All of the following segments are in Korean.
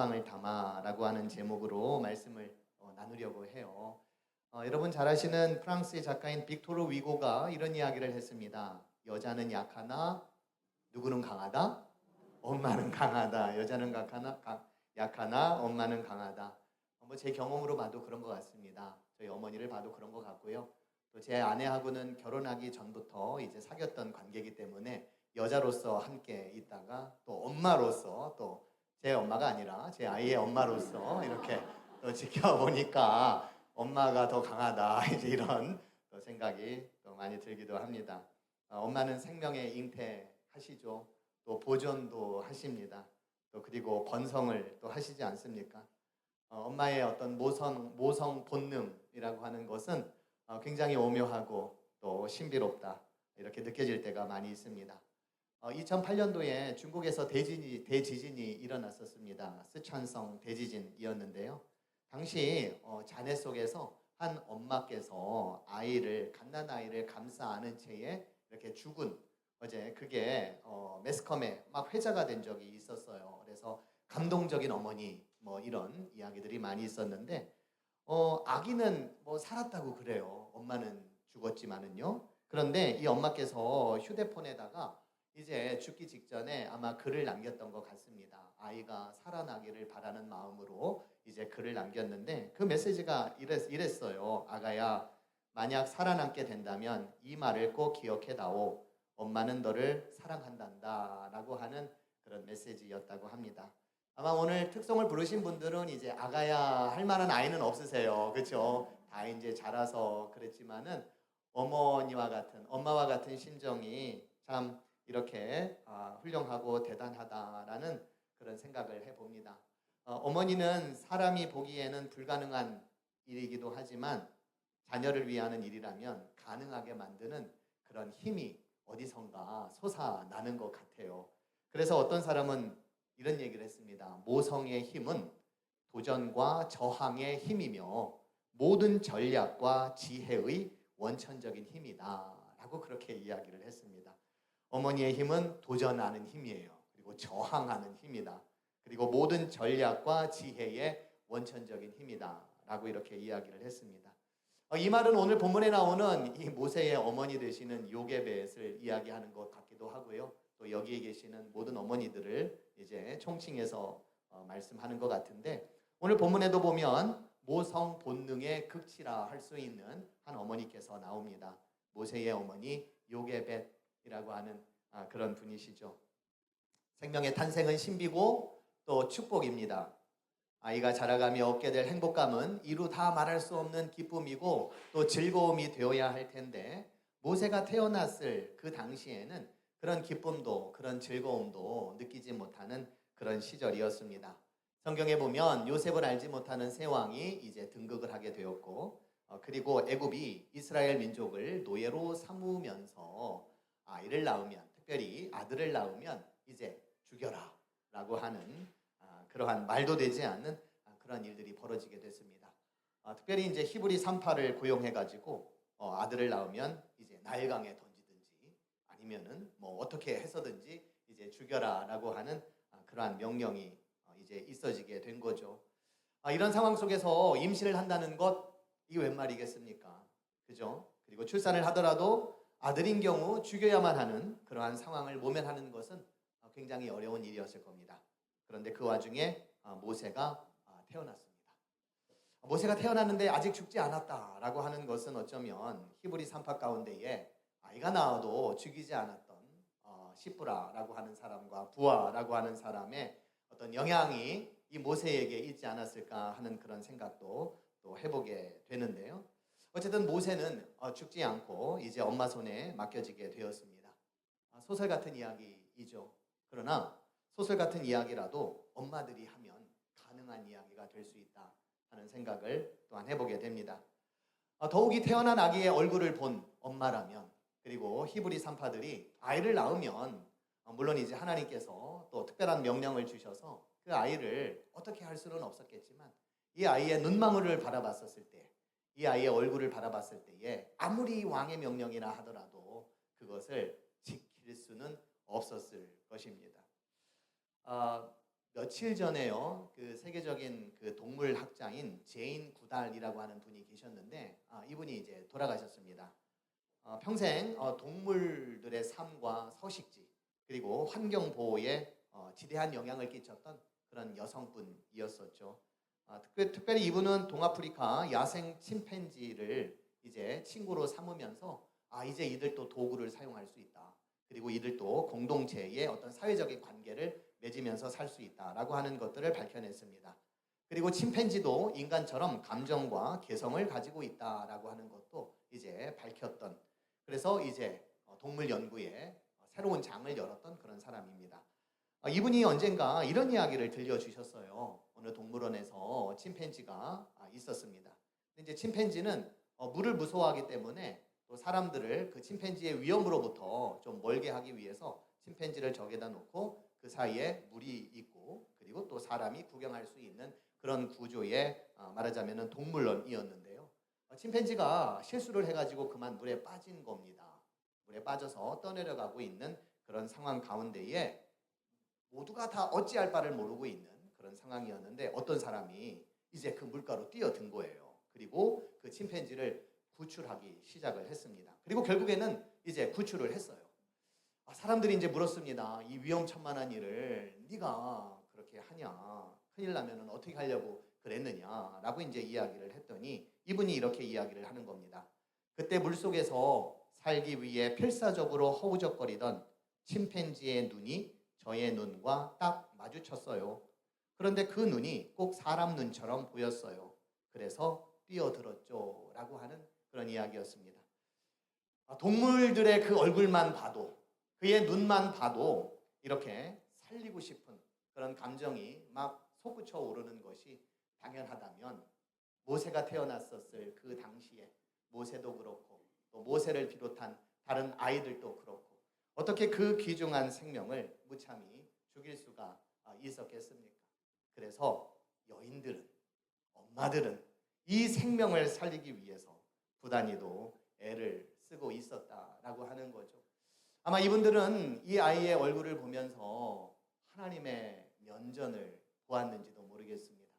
소망을 담아라고 하는 제목으로 말씀을 나누려고 해요. 여러분 잘 아시는 프랑스의 작가인 빅토르 위고가 이런 이야기를 했습니다. 여자는 약하나 누구는 강하다? 엄마는 강하다. 여자는 약하나 엄마는 강하다. 제 경험으로 봐도 그런 것 같습니다. 저희 어머니를 봐도 그런 것 같고요. 또 제 아내하고는 결혼하기 전부터 이제 사귀었던 관계이기 때문에 여자로서 함께 있다가 또 엄마로서 또 제 엄마가 아니라 제 아이의 엄마로서 이렇게 또 지켜보니까 엄마가 더 강하다 이제 이런 또 생각이 또 많이 들기도 합니다. 엄마는 생명의 잉태하시죠. 또 보존도 하십니다. 또 그리고 번성을 또 하시지 않습니까? 엄마의 어떤 모성 본능이라고 하는 것은 굉장히 오묘하고 또 신비롭다 이렇게 느껴질 때가 많이 있습니다. 2008년도에 중국에서 대지진이 일어났었습니다. 스촨성 대지진이었는데요. 당시 잔해 속에서 한 엄마께서 갓난 아이를 감싸 안은 채에 이렇게 죽은 그게 매스컴에 막 회자가 된 적이 있었어요. 그래서 감동적인 어머니 뭐 이런 이야기들이 많이 있었는데 아기는 뭐 살았다고 그래요. 엄마는 죽었지만은요. 그런데 이 엄마께서 휴대폰에다가 이제 죽기 직전에 아마 글을 남겼던 것 같습니다. 아이가 살아나기를 바라는 마음으로 이제 글을 남겼는데 그 메시지가 이랬어요. 아가야, 만약 살아남게 된다면 이 말을 꼭 기억해다오. 엄마는 너를 사랑한단다 라고 하는 그런 메시지였다고 합니다. 아마 오늘 특송을 부르신 분들은 이제 아가야 할 만한 아이는 없으세요. 그렇죠? 다 이제 자라서 그랬지만은 엄마와 같은 심정이 참 이렇게 훌륭하고 대단하다라는 그런 생각을 해봅니다. 어머니는 사람이 보기에는 불가능한 일이기도 하지만 자녀를 위하는 일이라면 가능하게 만드는 그런 힘이 어디선가 솟아나는 것 같아요. 그래서 어떤 사람은 이런 얘기를 했습니다. 모성의 힘은 도전과 저항의 힘이며 모든 전략과 지혜의 원천적인 힘이다 라고 그렇게 이야기를 했습니다. 어머니의 힘은 도전하는 힘이에요. 그리고 저항하는 힘이다. 그리고 모든 전략과 지혜의 원천적인 힘이다 라고 이렇게 이야기를 했습니다. 이 말은 오늘 본문에 나오는 이 모세의 어머니 되시는 요게벳을 이야기하는 것 같기도 하고요. 또 여기에 계시는 모든 어머니들을 이제 총칭해서 말씀하는 것 같은데 오늘 본문에도 보면 모성 본능의 극치라 할 수 있는 한 어머니께서 나옵니다. 모세의 어머니 요게벳이라고 하는 그런 분이시죠. 생명의 탄생은 신비고 또 축복입니다. 아이가 자라가며 얻게 될 행복감은 이루 다 말할 수 없는 기쁨이고 또 즐거움이 되어야 할 텐데 모세가 태어났을 그 당시에는 그런 기쁨도 그런 즐거움도 느끼지 못하는 그런 시절이었습니다. 성경에 보면 요셉을 알지 못하는 새 왕이 이제 등극을 하게 되었고 그리고 애굽이 이스라엘 민족을 노예로 삼으면서 아이를 낳으면 특별히 아들을 낳으면 이제 죽여라 라고 하는 그러한 말도 되지 않는 그런 일들이 벌어지게 됐습니다. 특별히 이제 히브리 산파를 고용해가지고 아들을 낳으면 이제 나일강에 던지든지 아니면은 뭐 어떻게 해서든지 이제 죽여라라고 하는 그러한 명령이 이제 있어지게 된 거죠. 이런 상황 속에서 임신을 한다는 것 이게 웬 말이겠습니까? 그죠? 그리고 출산을 하더라도 아들인 경우 죽여야만 하는 그러한 상황을 모면하는 것은 굉장히 어려운 일이었을 겁니다. 그런데 그 와중에 모세가 태어났습니다. 모세가 태어났는데 아직 죽지 않았다라고 하는 것은 어쩌면 히브리 산파 가운데에 아이가 나와도 죽이지 않았던 시프라라고 하는 사람과 부아라고 하는 사람의 어떤 영향이 이 모세에게 있지 않았을까 하는 그런 생각도 또 해보게 되는데요. 어쨌든 모세는 죽지 않고 이제 엄마 손에 맡겨지게 되었습니다. 소설 같은 이야기이죠. 그러나 소설 같은 이야기라도 엄마들이 하면 가능한 이야기가 될 수 있다 하는 생각을 또한 해보게 됩니다. 더욱이 태어난 아기의 얼굴을 본 엄마라면 그리고 히브리 산파들이 아이를 낳으면 물론 이제 하나님께서 또 특별한 명령을 주셔서 그 아이를 어떻게 할 수는 없었겠지만 이 아이의 눈망울을 바라봤었을 때 이 아이의 얼굴을 바라봤을 때에 아무리 왕의 명령이라 하더라도 그것을 지킬 수는 없었을 것입니다. 며칠 전에요. 그 세계적인 그 동물 학자인 제인 구달이라고 하는 분이 계셨는데 이분이 이제 돌아가셨습니다. 평생 동물들의 삶과 서식지 그리고 환경 보호에 지대한 영향을 끼쳤던 그런 여성분이었었죠. 특별히 이분은 동아프리카 야생 침팬지를 이제 친구로 삼으면서 이제 이들도 도구를 사용할 수 있다. 그리고 이들도 공동체의 어떤 사회적인 관계를 맺으면서 살 수 있다라고 하는 것들을 밝혀냈습니다. 그리고 침팬지도 인간처럼 감정과 개성을 가지고 있다라고 하는 것도 이제 밝혔던, 그래서 이제 동물 연구에 새로운 장을 열었던 그런 사람입니다. 이분이 언젠가 이런 이야기를 들려주셨어요. 어느 동물원에서 침팬지가 있었습니다. 근데 이제 침팬지는 물을 무서워하기 때문에 또 사람들을 그 침팬지의 위험으로부터 좀 멀게 하기 위해서 침팬지를 저기다 놓고 그 사이에 물이 있고 그리고 또 사람이 구경할 수 있는 그런 구조의 말하자면 동물원이었는데요. 침팬지가 실수를 해가지고 그만 물에 빠진 겁니다. 물에 빠져서 떠내려가고 있는 그런 상황 가운데에 모두가 다 어찌할 바를 모르고 있는 그런 상황이었는데 어떤 사람이 이제 그 물가로 뛰어든 거예요. 그리고 그 침팬지를 구출하기 시작을 했습니다. 그리고 결국에는 이제 구출을 했어요. 사람들이 이제 물었습니다. 이 위험천만한 일을 네가 그렇게 하냐? 큰일 나면은 어떻게 하려고 그랬느냐라고 이제 이야기를 했더니 이분이 이렇게 이야기를 하는 겁니다. 그때 물속에서 살기 위해 필사적으로 허우적거리던 침팬지의 눈이 저의 눈과 딱 마주쳤어요. 그런데 그 눈이 꼭 사람 눈처럼 보였어요. 그래서 뛰어들었죠 라고 하는 그런 이야기였습니다. 동물들의 그 얼굴만 봐도, 그의 눈만 봐도 이렇게 살리고 싶은 그런 감정이 막 솟구쳐 오르는 것이 당연하다면 모세가 태어났었을 그 당시에 모세도 그렇고 또 모세를 비롯한 다른 아이들도 그렇고 어떻게 그 귀중한 생명을 무참히 죽일 수가 있었겠습니까? 그래서 여인들은, 엄마들은 이 생명을 살리기 위해서 부단히도 애를 쓰고 있었다라고 하는 거죠. 아마 이분들은 이 아이의 얼굴을 보면서 하나님의 면전을 보았는지도 모르겠습니다.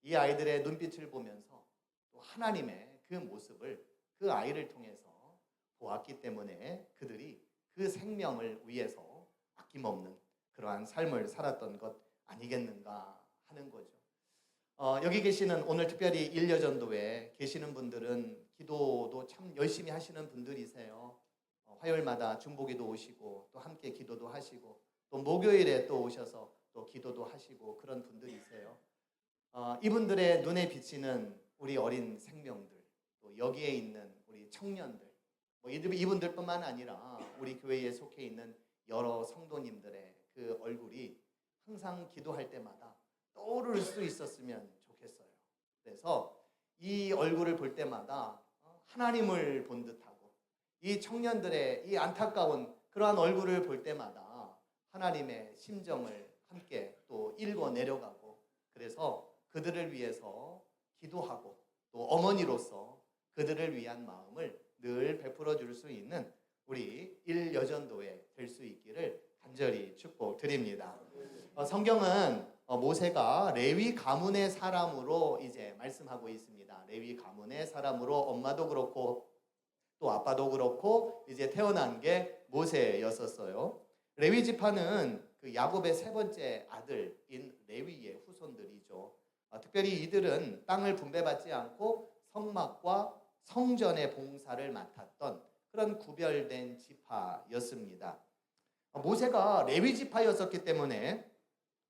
이 아이들의 눈빛을 보면서 또 하나님의 그 모습을 그 아이를 통해서 보았기 때문에 그들이 그 생명을 위해서 아낌없는 그러한 삶을 살았던 것 아니겠는가 하는 거죠. 여기 계시는 오늘 특별히 일여전도에 계시는 분들은 기도도 참 열심히 하시는 분들이세요. 화요일마다 중보기도 오시고 또 함께 기도도 하시고 또 목요일에 또 오셔서 또 기도도 하시고 그런 분들이세요. 이분들의 눈에 비치는 우리 어린 생명들, 또 여기에 있는 우리 청년들, 이분들뿐만 아니라 우리 교회에 속해 있는 여러 성도님들의 그 얼굴이 항상 기도할 때마다 떠오를 수 있었으면 좋겠어요. 그래서 이 얼굴을 볼 때마다 하나님을 본 듯하고 이 청년들의 이 안타까운 그러한 얼굴을 볼 때마다 하나님의 심정을 함께 또 읽어 내려가고 그래서 그들을 위해서 기도하고 또 어머니로서 그들을 위한 마음을 늘 베풀어 줄 수 있는 우리 일여전도회 될 수 있기를 간절히 축복드립니다. 성경은 모세가 레위 가문의 사람으로 이제 말씀하고 있습니다. 레위 가문의 사람으로 엄마도 그렇고 또 아빠도 그렇고 이제 태어난 게 모세였었어요. 레위 지파는 그 야곱의 세 번째 아들인 레위의 후손들이죠. 특별히 이들은 땅을 분배받지 않고 성막과 성전의 봉사를 맡았던 그런 구별된 지파였습니다. 모세가 레위 지파였었기 때문에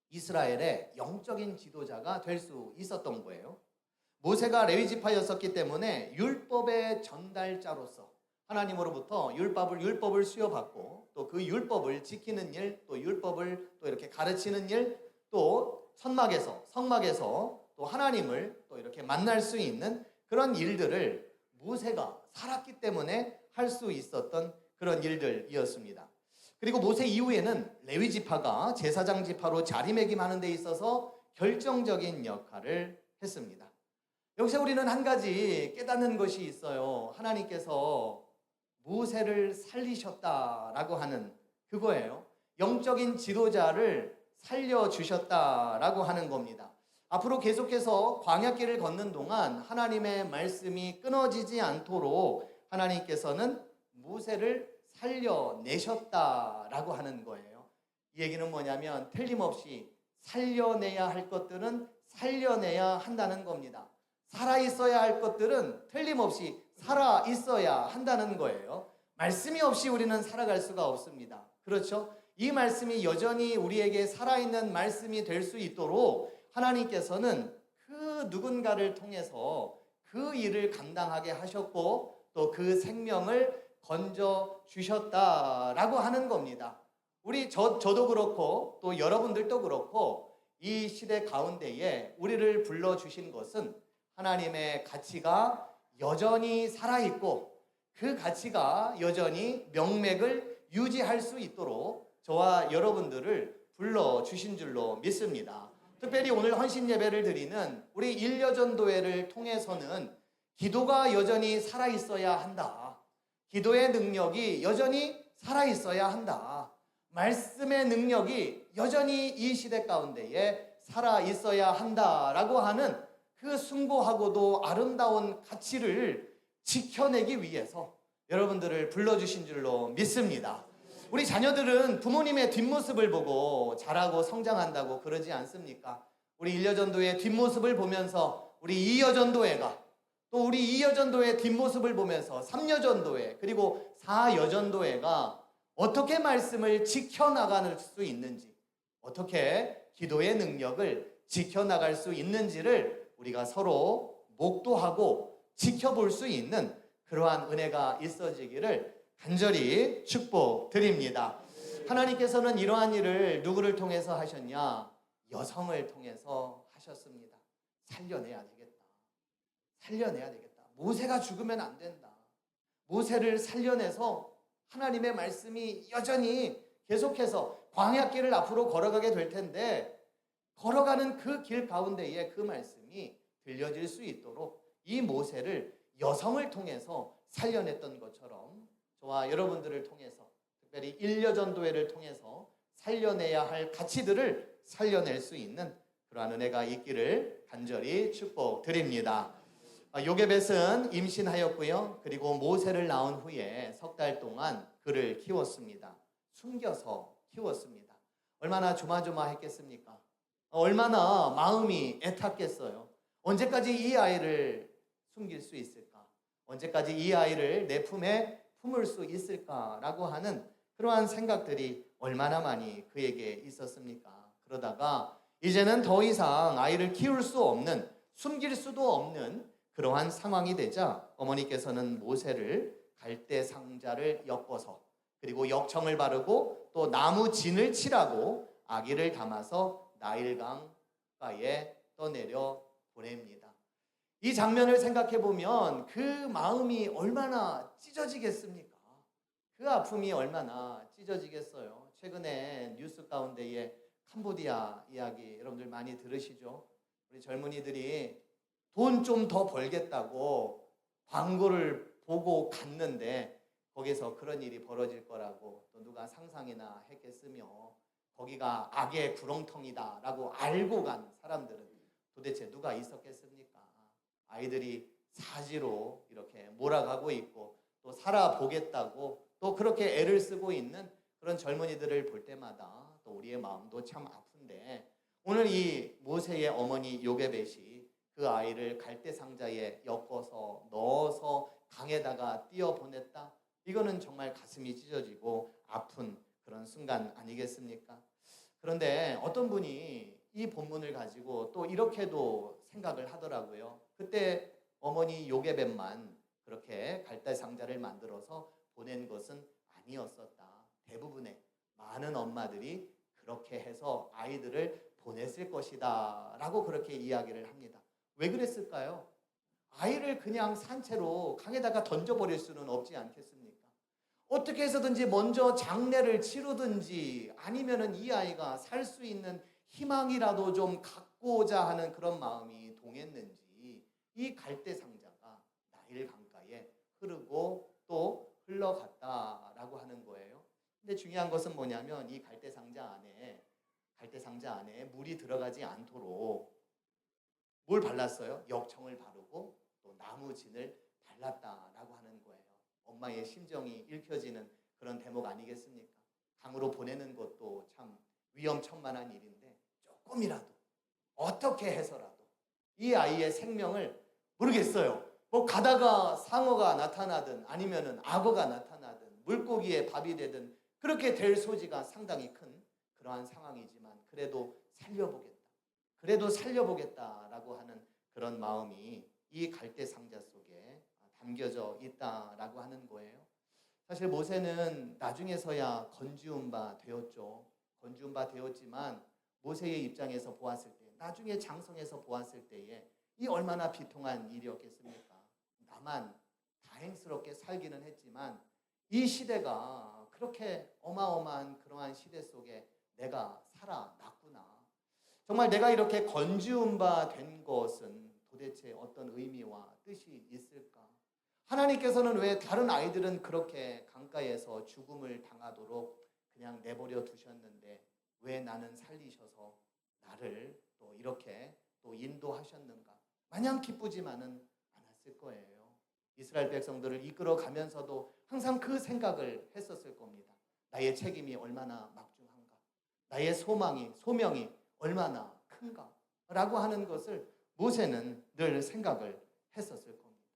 이스라엘의 영적인 지도자가 될 수 있었던 거예요. 모세가 레위 지파였었기 때문에 율법의 전달자로서 하나님으로부터 율법을 수여받고 또 그 율법을 지키는 일, 또 율법을 또 이렇게 가르치는 일, 또 성막에서 또 하나님을 또 이렇게 만날 수 있는 그런 일들을 모세가 살았기 때문에 할 수 있었던 그런 일들이었습니다. 그리고 모세 이후에는 레위 지파가 제사장 지파로 자리매김하는 데 있어서 결정적인 역할을 했습니다. 여기서 우리는 한 가지 깨닫는 것이 있어요. 하나님께서 모세를 살리셨다라고 하는 그거예요. 영적인 지도자를 살려주셨다라고 하는 겁니다. 앞으로 계속해서 광야길을 걷는 동안 하나님의 말씀이 끊어지지 않도록 하나님께서는 모세를 살려내셨다라고 하는 거예요. 이 얘기는 뭐냐면 틀림없이 살려내야 할 것들은 살려내야 한다는 겁니다. 살아있어야 할 것들은 틀림없이 살아있어야 한다는 거예요. 말씀이 없이 우리는 살아갈 수가 없습니다. 그렇죠? 이 말씀이 여전히 우리에게 살아있는 말씀이 될 수 있도록 하나님께서는 그 누군가를 통해서 그 일을 감당하게 하셨고 또 그 생명을 건져 주셨다라고 하는 겁니다. 저도 그렇고 또 여러분들도 그렇고 이 시대 가운데에 우리를 불러주신 것은 하나님의 가치가 여전히 살아있고 그 가치가 여전히 명맥을 유지할 수 있도록 저와 여러분들을 불러주신 줄로 믿습니다. 특별히 오늘 헌신 예배를 드리는 우리 일여전도회를 통해서는 기도가 여전히 살아있어야 한다. 기도의 능력이 여전히 살아있어야 한다. 말씀의 능력이 여전히 이 시대 가운데에 살아있어야 한다라고 하는 그 숭고하고도 아름다운 가치를 지켜내기 위해서 여러분들을 불러주신 줄로 믿습니다. 우리 자녀들은 부모님의 뒷모습을 보고 자라고 성장한다고 그러지 않습니까? 우리 일여전도의 뒷모습을 보면서 우리 이여전도회가 또 우리 이여전도의 뒷모습을 보면서 삼여전도회 그리고 사여전도회가 어떻게 말씀을 지켜나갈 수 있는지 어떻게 기도의 능력을 지켜나갈 수 있는지를 우리가 서로 목도하고 지켜볼 수 있는 그러한 은혜가 있어지기를 간절히 축복드립니다. 하나님께서는 이러한 일을 누구를 통해서 하셨냐? 여성을 통해서 하셨습니다. 살려내야 되겠다. 살려내야 되겠다. 모세가 죽으면 안 된다. 모세를 살려내서 하나님의 말씀이 여전히 계속해서 광야길을 앞으로 걸어가게 될 텐데 걸어가는 그 길 가운데에 그 말씀이 들려질 수 있도록 이 모세를 여성을 통해서 살려냈던 것처럼 저와 여러분들을 통해서 특별히 일여전도회를 통해서 살려내야 할 가치들을 살려낼 수 있는 그러한 은혜가 있기를 간절히 축복드립니다. 요게벳은 임신하였고요. 그리고 모세를 낳은 후에 석 달 동안 그를 키웠습니다. 숨겨서 키웠습니다. 얼마나 조마조마했겠습니까? 얼마나 마음이 애탔겠어요. 언제까지 이 아이를 숨길 수 있을까? 언제까지 이 아이를 내 품에 품을 수 있을까라고 하는 그러한 생각들이 얼마나 많이 그에게 있었습니까? 그러다가 이제는 더 이상 아이를 키울 수 없는, 숨길 수도 없는 그러한 상황이 되자 어머니께서는 모세를 갈대 상자를 엮어서 그리고 역청을 바르고 또 나무 진을 칠하고 아기를 담아서 나일강가에 떠내려 보냅니다. 이 장면을 생각해 보면 그 마음이 얼마나 찢어지겠습니까? 그 아픔이 얼마나 찢어지겠어요. 최근에 뉴스 가운데에 캄보디아 이야기 여러분들 많이 들으시죠? 우리 젊은이들이 돈 좀 더 벌겠다고 광고를 보고 갔는데 거기서 그런 일이 벌어질 거라고 또 누가 상상이나 했겠으며 거기가 악의 구렁텅이다라고 알고 간 사람들은 도대체 누가 있었겠습니까? 아이들이 사지로 이렇게 몰아가고 있고 또 살아보겠다고 또 그렇게 애를 쓰고 있는 그런 젊은이들을 볼 때마다 또 우리의 마음도 참 아픈데 오늘 이 모세의 어머니 요게벳이 그 아이를 갈대 상자에 엮어서 넣어서 강에다가 띄어보냈다. 이거는 정말 가슴이 찢어지고 아픈 그런 순간 아니겠습니까? 그런데 어떤 분이 이 본문을 가지고 또 이렇게도 생각을 하더라고요. 그때 어머니 요게벳만 그렇게 갈대 상자를 만들어서 보낸 것은 아니었었다. 대부분의 많은 엄마들이 그렇게 해서 아이들을 보냈을 것이다 라고 그렇게 이야기를 합니다. 왜 그랬을까요? 아이를 그냥 산채로 강에다가 던져버릴 수는 없지 않겠습니까? 어떻게 해서든지 먼저 장례를 치르든지 아니면은 이 아이가 살 수 있는 희망이라도 좀 갖고자 하는 그런 마음이 동했는지 이 갈대 상자가 나일 강가에 흐르고 또 흘러갔다라고 하는 거예요. 근데 중요한 것은 뭐냐면 이 갈대 상자 안에 갈대 상자 안에 물이 들어가지 않도록 뭘 발랐어요? 역청을 바르고 또 나무진을 발랐다라고 하는 거예요. 엄마의 심정이 읽혀지는 그런 대목 아니겠습니까? 강으로 보내는 것도 참 위험천만한 일인데 조금이라도 어떻게 해서라도 이 아이의 생명을 모르겠어요. 뭐 가다가 상어가 나타나든 아니면은 악어가 나타나든 물고기의 밥이 되든 그렇게 될 소지가 상당히 큰 그러한 상황이지만 그래도 살려보겠다라고 하는 그런 마음이 이 갈대 상자 속에 담겨져 있다라고 하는 거예요. 사실 모세는 나중에서야 건지운 바 되었죠. 건지운 바 되었지만 모세의 입장에서 보았을 때, 나중에 장성해서 보았을 때에 이 얼마나 비통한 일이었겠습니까? 나만 다행스럽게 살기는 했지만 이 시대가 그렇게 어마어마한 그러한 시대 속에 내가 살아났구나. 정말 내가 이렇게 건지운 바 된 것은 도대체 어떤 의미와 뜻이 있을까? 하나님께서는 왜 다른 아이들은 그렇게 강가에서 죽음을 당하도록 그냥 내버려 두셨는데 왜 나는 살리셔서 나를 또 이렇게 또 인도하셨는가? 마냥 기쁘지만은 않았을 거예요. 이스라엘 백성들을 이끌어 가면서도 항상 그 생각을 했었을 겁니다. 나의 책임이 얼마나 막중한가? 나의 소명이 얼마나 큰가? 라고 하는 것을 모세는 늘 생각을 했었을 겁니다.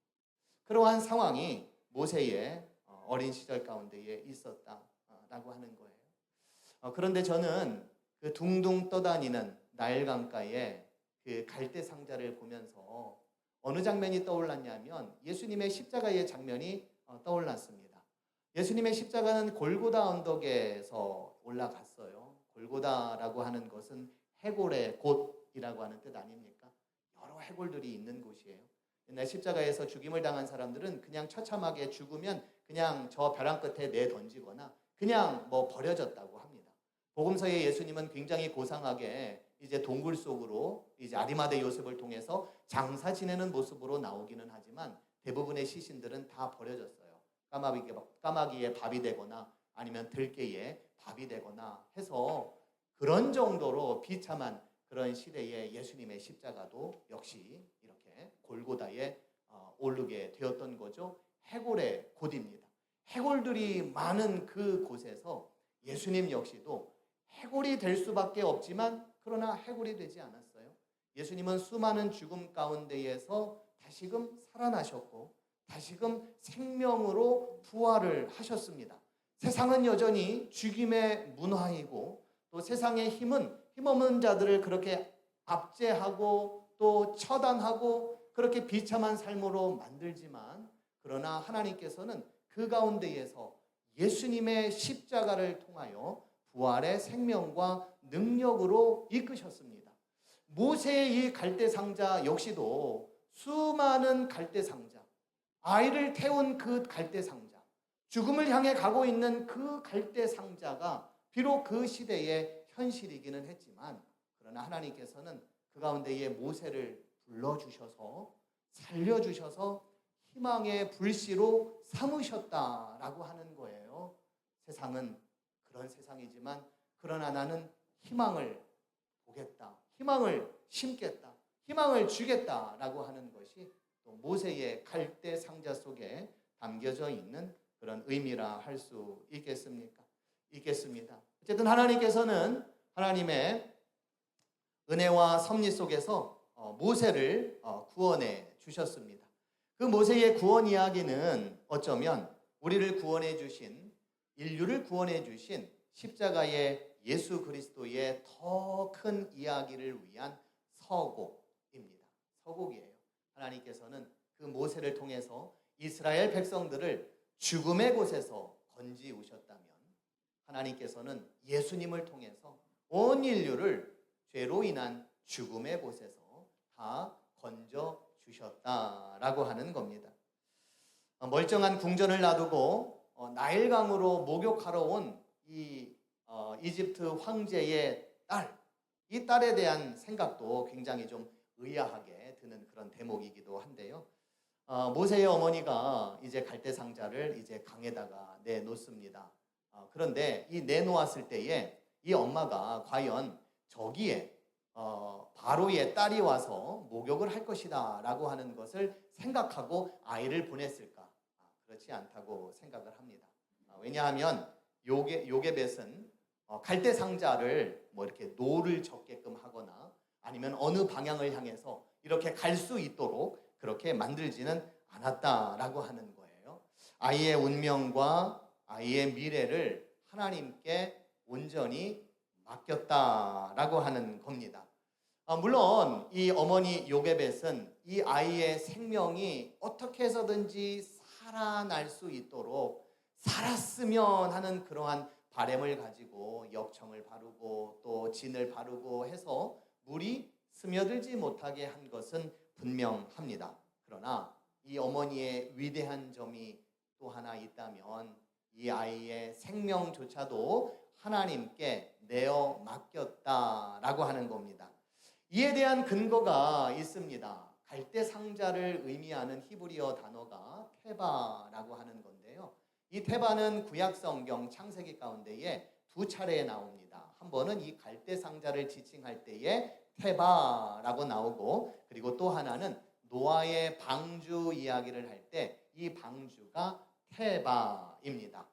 그러한 상황이 모세의 어린 시절 가운데에 있었다라고 하는 거예요. 그런데 저는 그 둥둥 떠다니는 나일 강가에 그 갈대 상자를 보면서 어느 장면이 떠올랐냐면 예수님의 십자가의 장면이 떠올랐습니다. 예수님의 십자가는 골고다 언덕에서 올라갔어요. 골고다라고 하는 것은 해골의 곳이라고 하는 뜻 아닙니까? 여러 해골들이 있는 곳이에요. 옛날 십자가에서 죽임을 당한 사람들은 그냥 처참하게 죽으면 그냥 저 벼랑 끝에 내던지거나 그냥 뭐 버려졌다고 합니다. 복음서에 예수님은 굉장히 고상하게 이제 동굴 속으로 이제 아리마대 요셉을 통해서 장사 지내는 모습으로 나오기는 하지만 대부분의 시신들은 다 버려졌어요. 까마귀의 밥이 되거나 아니면 들깨의 밥이 되거나 해서 그런 정도로 비참한 그런 시대에 예수님의 십자가도 역시 이렇게 골고다에 오르게 되었던 거죠. 해골의 곳입니다. 해골들이 많은 그 곳에서 예수님 역시도 해골이 될 수밖에 없지만 그러나 해골이 되지 않았어요. 예수님은 수많은 죽음 가운데에서 다시금 살아나셨고 다시금 생명으로 부활을 하셨습니다. 세상은 여전히 죽임의 문화이고 또 세상의 힘없는 자들을 그렇게 압제하고 또 처단하고 그렇게 비참한 삶으로 만들지만 그러나 하나님께서는 그 가운데에서 예수님의 십자가를 통하여 부활의 생명과 능력으로 이끄셨습니다. 모세의 이 갈대 상자 역시도 수많은 갈대 상자, 아이를 태운 그 갈대 상자, 죽음을 향해 가고 있는 그 갈대 상자가 비록 그 시대의 현실이기는 했지만 그러나 하나님께서는 그 가운데에 모세를 불러주셔서 살려주셔서 희망의 불씨로 삼으셨다라고 하는 거예요. 세상은 그런 세상이지만 그러나 나는 희망을 보겠다. 희망을 심겠다. 희망을 주겠다라고 하는 것이 또 모세의 갈대 상자 속에 담겨져 있는 그런 의미라 할 수 있겠습니까? 있겠습니다. 어쨌든 하나님께서는 하나님의 은혜와 섭리 속에서 모세를 구원해 주셨습니다. 그 모세의 구원 이야기는 어쩌면 우리를 구원해 주신, 인류를 구원해 주신 십자가의 예수 그리스도의 더 큰 이야기를 위한 서곡입니다. 서곡이에요. 하나님께서는 그 모세를 통해서 이스라엘 백성들을 죽음의 곳에서 건지우셨다면 하나님께서는 예수님을 통해서 온 인류를 죄로 인한 죽음의 곳에서 다 건져 주셨다라고 하는 겁니다. 멀쩡한 궁전을 놔두고 나일강으로 목욕하러 온 이 이집트 황제의 딸, 이 딸에 대한 생각도 굉장히 좀 의아하게 드는 그런 대목이기도 한데요. 모세의 어머니가 이제 갈대 상자를 이제 강에다가 내놓습니다. 그런데 이 내놓았을 때에 이 엄마가 과연 저기에 바로의 딸이 와서 목욕을 할 것이다 라고 하는 것을 생각하고 아이를 보냈을까? 그렇지 않다고 생각을 합니다. 왜냐하면 요게벳은 갈대 상자를 뭐 이렇게 노를 젓게끔 하거나 아니면 어느 방향을 향해서 이렇게 갈 수 있도록 그렇게 만들지는 않았다라고 하는 거예요. 아이의 운명과 아이의 미래를 하나님께 온전히 맡겼다라고 하는 겁니다. 물론 이 어머니 요게벳은 이 아이의 생명이 어떻게 해서든지 살아날 수 있도록 살았으면 하는 그러한 바람을 가지고 역청을 바르고 또 진을 바르고 해서 물이 스며들지 못하게 한 것은 분명합니다. 그러나 이 어머니의 위대한 점이 또 하나 있다면 이 아이의 생명조차도 하나님께 내어 맡겼다라고 하는 겁니다. 이에 대한 근거가 있습니다. 갈대 상자를 의미하는 히브리어 단어가 테바라고 하는 건데요. 이 테바는 구약 성경 창세기 가운데에 두 차례에 나옵니다. 한 번은 이 갈대 상자를 지칭할 때에 테바라고 나오고, 그리고 또 하나는 노아의 방주 이야기를 할 때 이 방주가 테바입니다.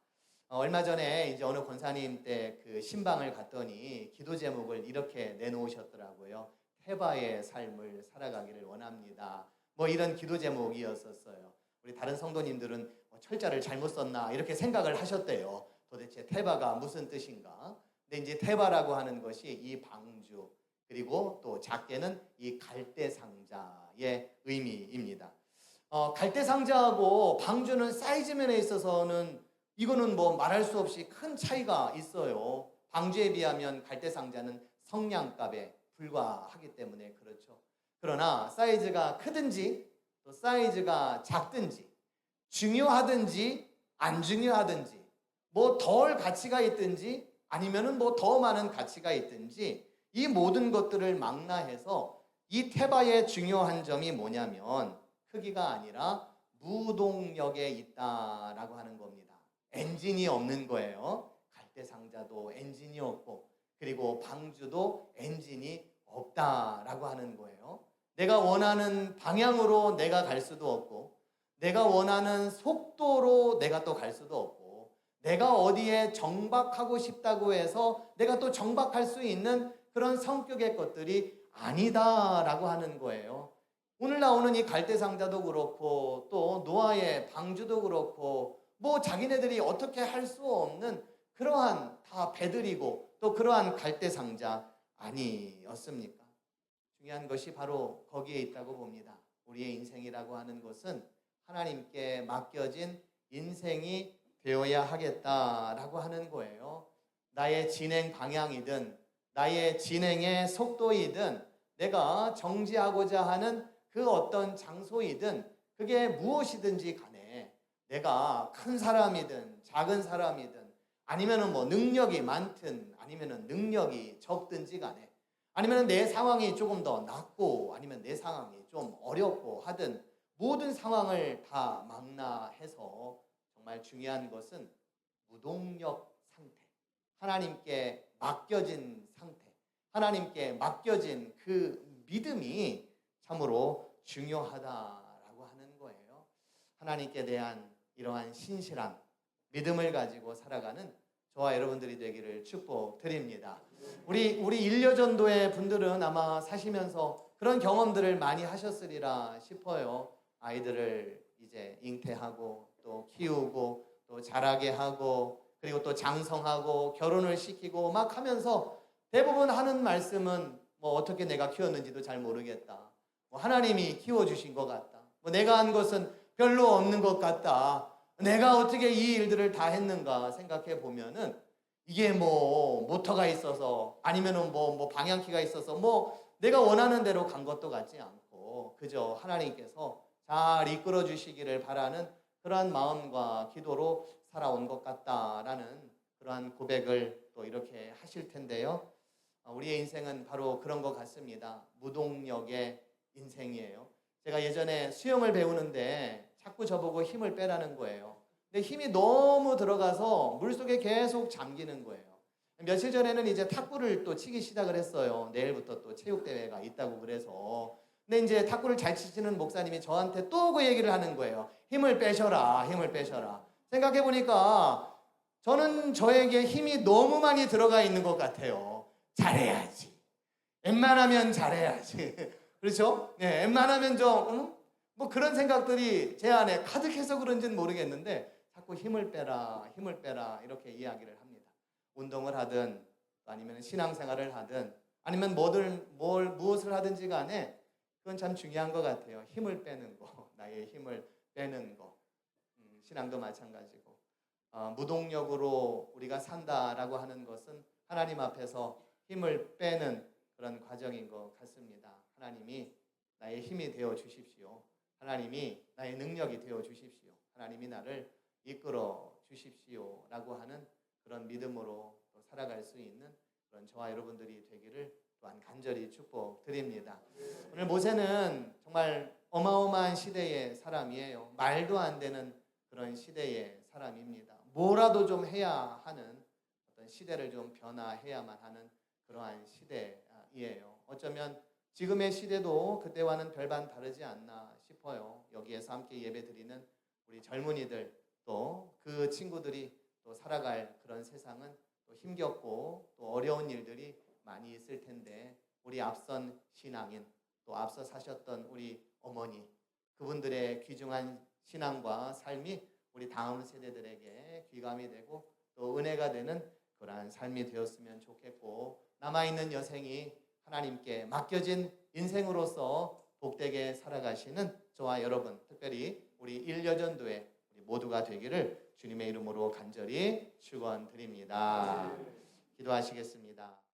얼마 전에 이제 어느 권사님 때 그 신방을 갔더니 기도 제목을 이렇게 내놓으셨더라고요. 테바의 삶을 살아가기를 원합니다. 뭐 이런 기도 제목이었었어요. 우리 다른 성도님들은 철자를 잘못 썼나 이렇게 생각을 하셨대요. 도대체 테바가 무슨 뜻인가? 근데 이제 테바라고 하는 것이 이 방주, 그리고 또 작게는 이 갈대 상자의 의미입니다. 갈대 상자하고 방주는 사이즈면에 있어서는 이거는 뭐 말할 수 없이 큰 차이가 있어요. 방주에 비하면 갈대 상자는 성냥갑에 불과하기 때문에 그렇죠. 그러나 사이즈가 크든지 또 사이즈가 작든지 중요하든지 안 중요하든지 뭐 덜 가치가 있든지 아니면은 뭐 더 많은 가치가 있든지 이 모든 것들을 망라해서 이 테바의 중요한 점이 뭐냐면 크기가 아니라 무동력에 있다라고 하는 겁니다. 엔진이 없는 거예요. 갈대 상자도 엔진이 없고 그리고 방주도 엔진이 없다라고 하는 거예요. 내가 원하는 방향으로 내가 갈 수도 없고 내가 원하는 속도로 내가 또 갈 수도 없고 내가 어디에 정박하고 싶다고 해서 내가 또 정박할 수 있는 그런 성격의 것들이 아니다라고 하는 거예요. 오늘 나오는 이 갈대 상자도 그렇고 또 노아의 방주도 그렇고 뭐 자기네들이 어떻게 할 수 없는 그러한 다 배들이고 또 그러한 갈대 상자 아니었습니까? 중요한 것이 바로 거기에 있다고 봅니다. 우리의 인생이라고 하는 것은 하나님께 맡겨진 인생이 되어야 하겠다라고 하는 거예요. 나의 진행 방향이든 나의 진행의 속도이든 내가 정지하고자 하는 그 어떤 장소이든 그게 무엇이든지 간에 내가 큰 사람이든 작은 사람이든 아니면은 뭐 능력이 많든 아니면은 능력이 적든지 간에 아니면은 내 상황이 조금 더 낫고 아니면 내 상황이 좀 어렵고 하든 모든 상황을 다 망라해서 정말 중요한 것은 무동력 상태, 하나님께 맡겨진 상태, 하나님께 맡겨진 그 믿음이 참으로 중요하다라고 하는 거예요. 하나님께 대한 이러한 신실한 믿음을 가지고 살아가는 저와 여러분들이 되기를 축복드립니다. 우리 일려전도의 분들은 아마 사시면서 그런 경험들을 많이 하셨으리라 싶어요. 아이들을 이제 잉태하고 또 키우고 또 자라게 하고 그리고 또 장성하고 결혼을 시키고 막 하면서 대부분 하는 말씀은 뭐 어떻게 내가 키웠는지도 잘 모르겠다. 뭐 하나님이 키워주신 것 같다. 뭐 내가 한 것은 별로 없는 것 같다. 내가 어떻게 이 일들을 다 했는가 생각해 보면은 이게 뭐 모터가 있어서 아니면은 뭐 방향키가 있어서 뭐 내가 원하는 대로 간 것도 같지 않고 그저 하나님께서 잘 이끌어 주시기를 바라는 그러한 마음과 기도로 살아온 것 같다라는 그러한 고백을 또 이렇게 하실 텐데요. 우리의 인생은 바로 그런 것 같습니다. 무동력의 인생이에요. 제가 예전에 수영을 배우는데 자꾸 저보고 힘을 빼라는 거예요. 근데 힘이 너무 들어가서 물속에 계속 잠기는 거예요. 며칠 전에는 이제 탁구를 또 치기 시작을 했어요. 내일부터 또 체육대회가 있다고 그래서. 근데 이제 탁구를 잘 치시는 목사님이 저한테 또 그 얘기를 하는 거예요. 힘을 빼셔라, 힘을 빼셔라. 생각해보니까 저는 저에게 힘이 너무 많이 들어가 있는 것 같아요. 잘해야지. 웬만하면 잘해야지. 그렇죠? 네, 웬만하면 좀, 뭐 그런 생각들이 제 안에 가득해서 그런지는 모르겠는데 자꾸 힘을 빼라, 힘을 빼라 이렇게 이야기를 합니다. 운동을 하든 아니면 신앙생활을 하든 아니면 무엇을 하든지 간에 그건 참 중요한 것 같아요. 힘을 빼는 거, 나의 힘을 빼는 거. 신앙도 마찬가지고 무동력으로 우리가 산다라고 하는 것은 하나님 앞에서 힘을 빼는 그런 과정인 것 같습니다. 하나님이 나의 힘이 되어 주십시오. 하나님이 나의 능력이 되어 주십시오. 하나님이 나를 이끌어 주십시오 라고 하는 그런 믿음으로 또 살아갈 수 있는 그런 저와 여러분들이 되기를 또한 간절히 축복드립니다. 오늘 모세는 정말 어마어마한 시대의 사람이에요. 말도 안 되는 그런 시대의 사람입니다. 뭐라도 좀 해야 하는 어떤 시대를 좀 변화해야만 하는 그러한 시대이에요. 어쩌면 지금의 시대도 그때와는 별반 다르지 않나 싶어요. 여기에서 함께 예배드리는 우리 젊은이들 또 그 친구들이 또 살아갈 그런 세상은 또 힘겹고 또 어려운 일들이 많이 있을 텐데 우리 앞선 신앙인 또 앞서 사셨던 우리 어머니 그분들의 귀중한 신앙과 삶이 우리 다음 세대들에게 귀감이 되고 또 은혜가 되는 그러한 삶이 되었으면 좋겠고 남아있는 여생이 하나님께 맡겨진 인생으로서 복되게 살아가시는 저와 여러분 특별히 우리 1여전도회 우리 모두가 되기를 주님의 이름으로 간절히 축원드립니다. 기도하시겠습니다.